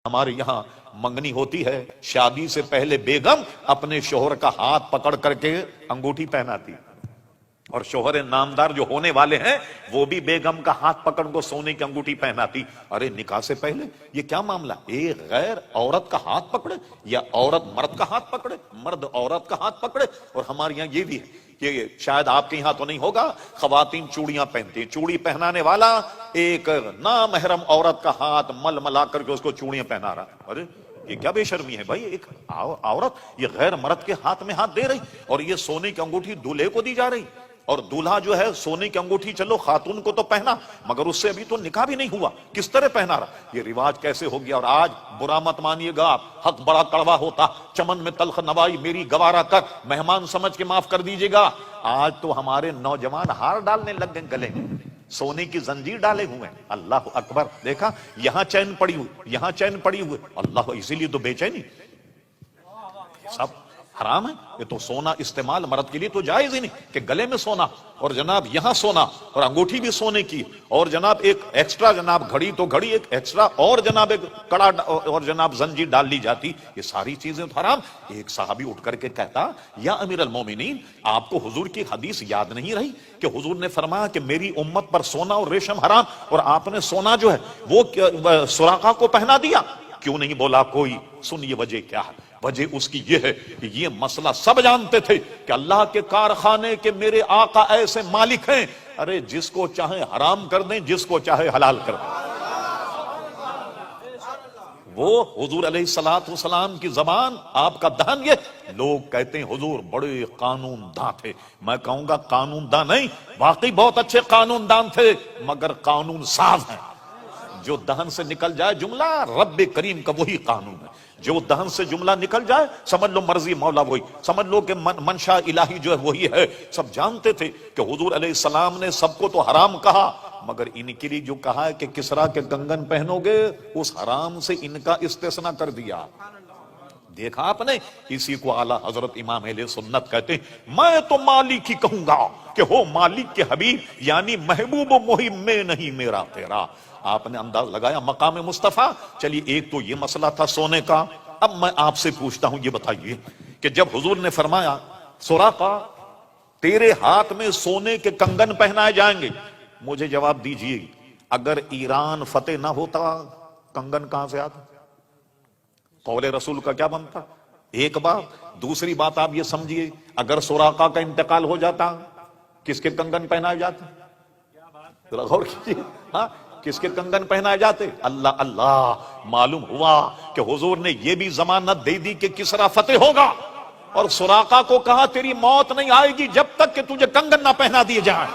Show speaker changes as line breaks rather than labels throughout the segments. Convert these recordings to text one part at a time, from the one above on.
ہمارے یہاں منگنی ہوتی ہے، شادی سے پہلے بیگم اپنے شوہر کا ہاتھ پکڑ کر کے انگوٹھی پہناتی، اور شوہر نامدار جو ہونے والے ہیں وہ بھی بیگم کا ہاتھ پکڑ کو سونے کی انگوٹھی پہناتی۔ ارے نکاح سے پہلے یہ کیا معاملہ؟ ایک غیر عورت کا ہاتھ پکڑے یا عورت مرد کا ہاتھ پکڑے، مرد عورت کا ہاتھ پکڑے۔ اور ہمارے یہاں یہ بھی ہے کہ شاید آپ کے یہاں تو نہیں ہوگا، خواتین چوڑیاں پہنتی ہیں، چوڑی پہنانے والا ایک نامحرم عورت کا ہاتھ مل ملا کر کے اس کو چوڑیاں پہنا رہا۔ ارے یہ کیا بے شرمی ہے بھائی، ایک عورت یہ غیر مرد کے ہاتھ میں ہاتھ دے رہی، اور یہ سونے کی انگوٹھی دولہے کو دی جا رہی، اور دولہا جو ہے سونے کی انگوٹھی چلو خاتون کو تو پہنا، مگر اس سے ابھی تو نکاح بھی نہیں ہوا، کس طرح پہنا رہا؟ یہ رواج کیسے ہو گیا؟ اور آج برا مت مانیے گا، حق بڑا کڑوا ہوتا، چمن میں تلخ نوائی میری گوارا کر، مہمان سمجھ کے معاف کر دیجیے گا۔ آج تو ہمارے نوجوان ہار ڈالنے لگ گئے گلے میں، سونے کی زنجیر ڈالے ہوئے ہیں۔ اللہ اکبر، دیکھا یہاں چین پڑی ہوئی، یہاں چین پڑی ہوئی، اللہ، اسی لیے تو بے چینی، سب حرام ہے۔ یہ تو سونا استعمال مرد کے لیے تو جائز ہی نہیں کہ گلے میں سونا، اور جناب یہاں سونا، اور انگوٹھی بھی سونے کی، اور جناب ایک ایکسٹرا جناب گھڑی تو گھڑی ایک ایکسٹرا، اور جناب ایک کڑا اور جناب زنجیر ڈال لی جاتی، یہ ساری چیزیں تو حرام۔ ایک صحابی اٹھ کر کے کہتا، یا امیر المومنین، آپ کو حضور کی حدیث یاد نہیں رہی کہ حضور نے فرمایا کہ میری امت پر سونا اور ریشم حرام، اور آپ نے سونا جو ہے وہ سراقہ کو پہنا دیا؟ کیوں نہیں بولا کوئی؟ سنیے وجہ کیا ہے۔ وجہ اس کی یہ ہے کہ یہ مسئلہ سب جانتے تھے کہ اللہ کے کارخانے کے میرے آقا ایسے مالک ہیں، ارے جس کو چاہے حرام کر دیں، جس کو چاہے حلال کر دیں۔ وہ حضور علیہ السلام کی زبان، آپ کا دہن، یہ لوگ کہتے ہیں حضور بڑے قانون داں تھے۔ میں کہوں گا قانون داں نہیں، واقعی بہت اچھے قانون داں تھے، مگر قانون ساز ہیں۔ جو دہن سے نکل جائے جملہ رب کریم کا وہی قانون ہے، جو دہن سے جملہ نکل جائے سمجھ لو مرضی مولا وہی، سمجھ لو کہ منشا الہی جو ہے وہی ہے۔ سب جانتے تھے کہ حضور علیہ السلام نے سب کو تو حرام کہا، مگر ان کے لیے جو کہا ہے کہ کسرا کے کنگن پہنو گے، اس حرام سے ان کا استثناء کر دیا۔ دیکھا آپ نے، اسی کو اعلیٰ حضرت امام اہل سنت کہتے ہیں، میں تو مالک ہی کہوں گا کہ ہو مالک کے حبیب، یعنی محبوب و محب میں نہیں میرا تیرا۔ آپ نے انداز لگایا مقام مصطفیٰ۔ چلیے ایک تو یہ مسئلہ تھا سونے کا۔ اب میں آپ سے پوچھتا ہوں، یہ بتائیے کہ جب حضور نے فرمایا سراقہ تیرے ہاتھ میں سونے کے کنگن پہنائے جائیں گے، مجھے جواب دیجئے، اگر ایران فتح نہ ہوتا کنگن کہاں سے آتا؟ قول رسول کا کیا بنتا؟ ایک بات۔ دوسری بات آپ یہ سمجھیے، اگر سراقہ کا انتقال ہو جاتا کس کے کنگن پہنائے جاتے؟ ذرا غور کیجیے، ہاں کس کے کنگن پہنائے جاتے؟ اللہ اللہ، معلوم ہوا کہ حضور نے یہ بھی ضمانت دے دی کہ کسرا فتح ہوگا، اور سراقہ کو کہا تیری موت نہیں آئے گی جب تک کہ تجھے کنگن نہ پہنا دیے جائیں۔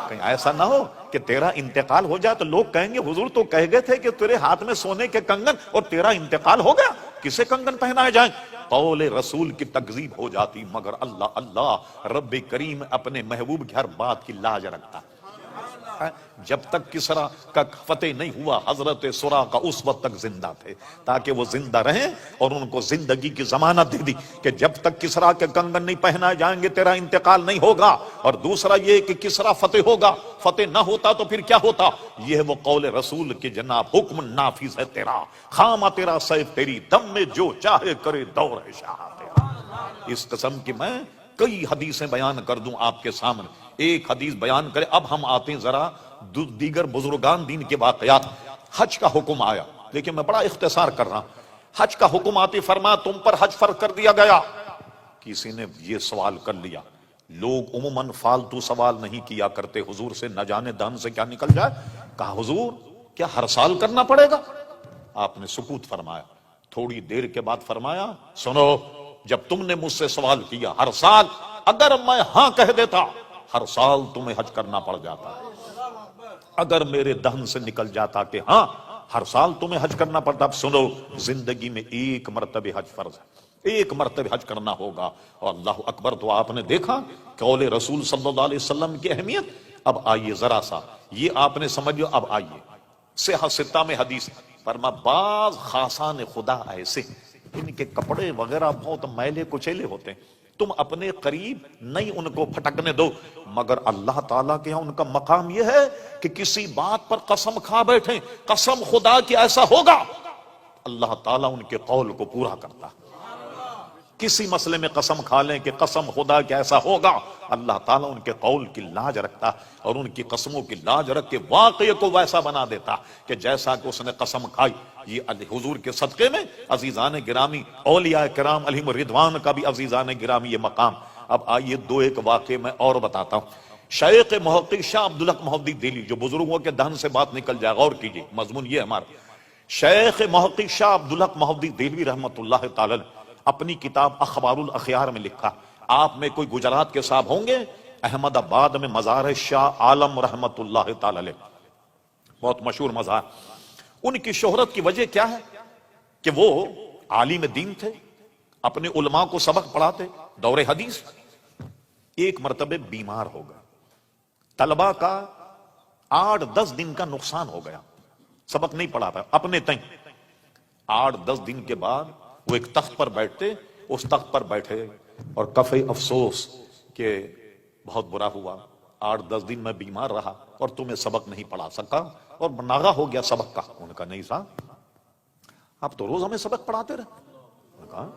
کہیں ایسا نہ ہو کہ تیرا انتقال ہو جائے تو لوگ کہیں گے حضور تو کہہ گئے تھے کہ تیرے ہاتھ میں سونے کے کنگن، اور تیرا انتقال ہو گیا، کسے کنگن پہنائے جائیں؟ قول رسول کی تکذیب ہو جاتی، مگر اللہ اللہ، رب کریم اپنے محبوب کی ہر بات کی لاج رکھتا۔ جب تک کسرا کا فتح نہیں ہوا، حضرت سراقہ اس وقت تک زندہ تھے، تاکہ وہ زندہ رہیں، اور ان کو زندگی کی ضمانت دے دی کہ جب تک کسرا کے کنگن نہیں پہنائے جائیں گے تیرا انتقال نہیں ہوگا۔ اور دوسرا یہ کہ کسرا فتح ہوگا، فتح نہ ہوتا تو پھر کیا ہوتا؟ یہ ہے وہ قول رسول کے جناب حکم نافذ ہے تیرا، خامہ تیرا سیف تیری دم میں جو چاہے کرے دور ہے شاہ تیرا۔ اس قسم کی میں کئی حدیثیں بیان کر دوں آپ کے سامنے، ایک حدیث بیان کرے۔ اب ہم آتے ہیں ذرا دیگر بزرگان دین کے واقعات۔ حج کا حکم آیا، لیکن میں بڑا اختصار کر رہا ہوں۔ حج کا حکم آتے فرمایا تم پر حج فرض کر دیا گیا۔ کسی نے یہ سوال کر لیا، لوگ عموماً فالتو سوال نہیں کیا کرتے، حضور سے نہ جانے دہن سے کیا نکل جائے۔ کہا حضور کیا ہر سال کرنا پڑے گا؟ آپ نے سکوت فرمایا، تھوڑی دیر کے بعد فرمایا سنو، جب تم نے مجھ سے سوال کیا ہر سال، اگر میں ہاں کہہ دیتا ہر سال تمہیں حج کرنا پڑ جاتا، اگر میرے دہن سے نکل جاتا کہ ہاں ہر سال تمہیں حج کرنا پڑتا۔ اب سنو، زندگی میں ایک مرتبہ حج فرض ہے، ایک مرتبہ حج کرنا ہوگا۔ اور اللہ اکبر، تو آپ نے دیکھا قول رسول صلی اللہ علیہ وسلم کی اہمیت۔ اب آئیے ذرا سا یہ آپ نے سمجھ لو، اب آئیے صحیح ستہ میں حدیث فرما بعض خاصان خدا ایسے ان کے کپڑے وغیرہ بہت میلے کچیلے ہوتے ہیں، تم اپنے قریب نہیں ان کو پھٹکنے دو، مگر اللہ تعالیٰ کے ہاں ان کا مقام یہ ہے کہ کسی بات پر قسم کھا بیٹھیں، قسم خدا کی ایسا ہوگا اللہ تعالیٰ ان کے قول کو پورا کرتا. کسی مسئلے میں قسم کھا لیں کہ قسم خدا کہ ایسا ہوگا، اللہ تعالیٰ ان کے قول کی لاج رکھتا اور ان کی قسموں کی لاج رکھ کے واقعے کو ویسا بنا دیتا کہ جیسا کہ اس نے قسم کھائی. یہ حضور کے صدقے میں عزیزان گرامی، اولیاء کرام علیہم الرضوان کا بھی عزیزان گرامی یہ مقام. اب آئیے دو ایک واقعے میں اور بتاتا ہوں. شیخ محقق شاہ عبدالحق محدثی دہلوی، جو بزرگوں کے دہن سے بات نکل جائے، غور کیجیے مضمون یہ ہمارا. شیخ محقق شاہ عبدالحق محدثی دہلوی رحمۃ اللہ تعالی اپنی کتاب اخبار الاخیار میں لکھا. آپ میں کوئی گجرات کے صاحب ہوں گے، احمد آباد میں مزار شاہ عالم رحمۃ اللہ تعالی علیہ، بہت مشہور مزار. ان کی شہرت کی وجہ کیا ہے کہ وہ عالم دین تھے، اپنے علماء کو سبق پڑھاتے، دور حدیث. ایک مرتبہ بیمار ہو گئے، طلبہ کا 8-10 دن کا نقصان ہو گیا، سبق نہیں پڑھا پایا اپنے تئیں. 8-10 دن کے بعد وہ ایک تخت پر بیٹھتے، اس تخت پر بیٹھے اور کفے افسوس کہ بہت برا ہوا، 8-10 دن میں بیمار رہا اور تمہیں سبق نہیں پڑھا سکا اور ناغہ ہو گیا سبق کا. انہوں نے کہا نہیں صاحب، آپ تو روز ہمیں سبق پڑھاتے رہے. انہوں نے کہا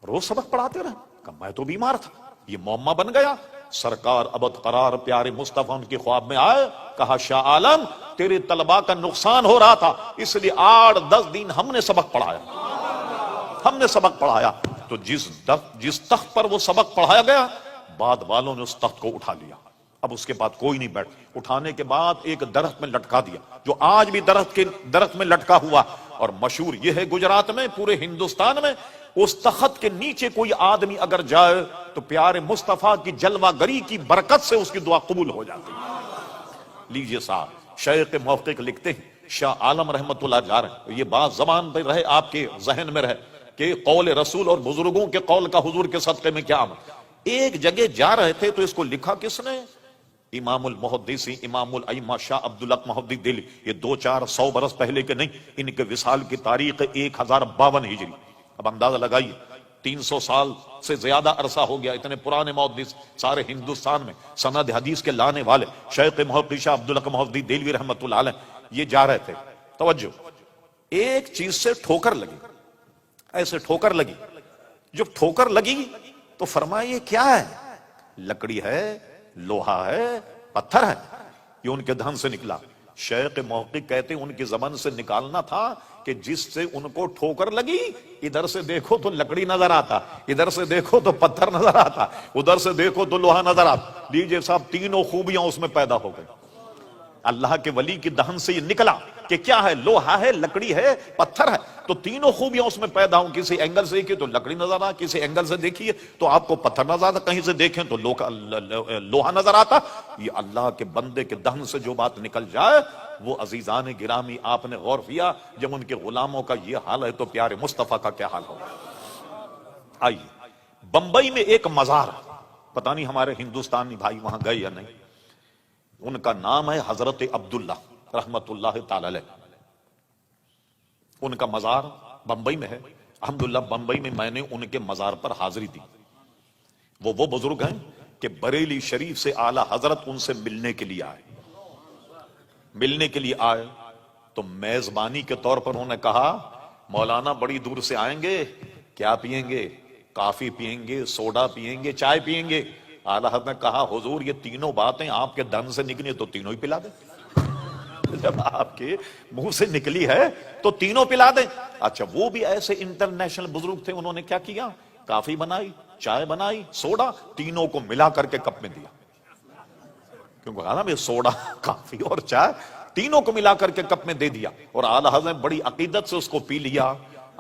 روز سبق پڑھاتے رہے. کہا میں تو بیمار تھا، یہ معمہ بن گیا. سرکار ابد قرار پیارے مصطفیٰ ان کے خواب میں آئے، کہا شاہ عالم تیرے طلباء کا نقصان ہو رہا تھا، اس لیے 8-10 دن ہم نے سبق پڑھایا، ہم نے سبق پڑھایا. تو جس تخت پر وہ سبق پڑھایا گیا، بعد والوں نے اس تخت کو اٹھا لیا. اب اس کے بعد کوئی نہیں بیٹھ. اٹھانے کے بعد ایک درخت میں لٹکا دیا، جو آج بھی درخت میں لٹکا ہوا. اور مشہور یہ ہے گجرات میں، پورے ہندوستان میں، اس تخت کے نیچے کوئی آدمی اگر جائے تو پیارے مصطفیٰ کی جلوہ گری کی برکت سے اس کی دعا قبول ہو جاتی. لیجئے صاحب، شیخ محقق لکھتے ہیں، شاہ عالم رحمت اللہ جا رہے ہیں، یہ بات زبان پہ رہے، آپ کے ذہن میں رہے کہ قول رسول اور بزرگوں کے قول کا حضور کے صدقے میں کیا عمل. ایک جگہ جا رہے تھے تو اس کو لکھا کس نے؟ امام المحدثین امام الائمہ شاہ عبدالحق محدثی دہلوی. یہ 200-400 برس پہلے کے نہیں، ان کے وصال کی تاریخ 1052 ہجری. اب اندازہ لگائیے 300 سال سے زیادہ عرصہ ہو گیا. اتنے پرانے محدث سارے ہندوستان میں سند حدیث کے لانے والے شیخ محقق شاہ عبدالحق محدثی دہلوی رحمۃ اللہ علیہ، یہ جا رہے تھے. توجہ، ایک چیز سے ٹھوکر لگی، ایسے ٹھوکر لگی. جب ٹھوکر لگی تو فرمایا یہ کیا ہے؟ لکڑی ہے، لوہا ہے، پتھر ہے. یہ ان کے دہن سے نکلا. شیخ محقق کہتے ہیں ان کی زبان سے نکالنا تھا کہ جس سے ان کو ٹھوکر لگی، ادھر سے دیکھو تو لکڑی نظر آتا، ادھر سے دیکھو تو پتھر نظر آتا، ادھر سے دیکھو تو لوہا نظر آتا. لیجئے صاحب، تینوں خوبیاں اس میں پیدا ہو گئی. اللہ کے ولی کی دہن سے یہ نکلا کہ کیا ہے؟ لوہا ہے، لکڑی ہے، پتھر ہے. تو تینوں خوبیاں اس میں پیدا ہوں. کسی اینگل سے دیکھیے تو لکڑی نظر آتا، کسی اینگل سے دیکھیے تو آپ کو پتھر نظر آتا، کہیں سے دیکھیں تو لوہا نظر آتا. یہ اللہ کے بندے کے دہن سے جو بات نکل جائے، وہ عزیزان گرامی آپ نے غور کیا، جب ان کے غلاموں کا یہ حال ہے تو پیارے مصطفیٰ کا کیا حال ہوگا. آئیے، بمبئی میں ایک مزار، پتہ نہیں ہمارے ہندوستانی بھائی وہاں گئے یا نہیں، ان کا نام ہے حضرت عبداللہ رحمت اللہ تعالی علیہ. ان کا مزار بمبئی میں ہے. الحمدللہ بمبئی میں میں نے ان کے مزار پر حاضری دی. وہ بزرگ ہیں کہ بریلی شریف سے اعلی حضرت ان سے ملنے کے لیے آئے تو میزبانی کے طور پر انہوں نے کہا مولانا بڑی دور سے آئیں گے، کیا پیئیں گے؟ کافی پیئیں گے، سوڈا پیئیں گے، چائے پیئیں گے؟ اعلیٰ حضرت نے کہا حضور یہ تینوں باتیں آپ کے دہن سے نکلی تو تینوں ہی پلا دیں. جب آپ کے منہ سے نکلی ہے تو تینوں پلا دیں. اچھا، وہ بھی ایسے انٹرنیشنل بزرگ تھے، انہوں نے کیا کیا؟ کافی بنائی، چائے بنائی، سوڈا، تینوں کو ملا کر کے کپ میں دیا. کیونکہ کہا نا بھائی سوڈا، کافی اور چائے تینوں کو ملا کر کے کپ میں دے دیا. اور اعلیٰ حضرت نے بڑی عقیدت سے اس کو پی لیا.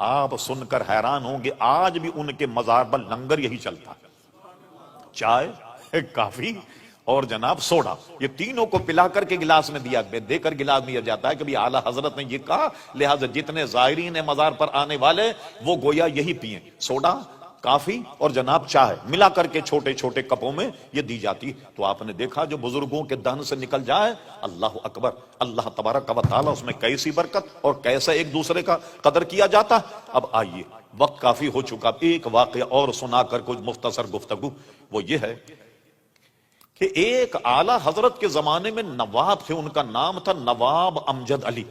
آپ سن کر حیران ہوں گے، آج بھی ان کے مزار پر لنگر یہی چلتا ہے، چائے، کافی اور جناب سوڈا. یہ تینوں کو پلا کر کے گلاس میں دے کر گلاس میں دیا جاتا ہے کہ بھی اعلیٰ حضرت نے یہ کہا، لہذا جتنے زائرین مزار پر آنے والے وہ گویا یہی پئیں، سوڈا، کافی اور جناب چائے ملا کر کے چھوٹے چھوٹے کپوں میں یہ دی جاتی. تو آپ نے دیکھا جو بزرگوں کے دہن سے نکل جائے، اللہ اکبر، اللہ تبارک و تعالی اس میں کیسی برکت اور کیسا ایک دوسرے کا قدر کیا جاتا. اب آئیے، وقت کافی ہو چکا، ایک واقعہ اور سنا کر کچھ مختصر گفتگو. وہ یہ ہے کہ ایک اعلیٰ حضرت کے زمانے میں نواب تھے، ان کا نام تھا نواب امجد علی.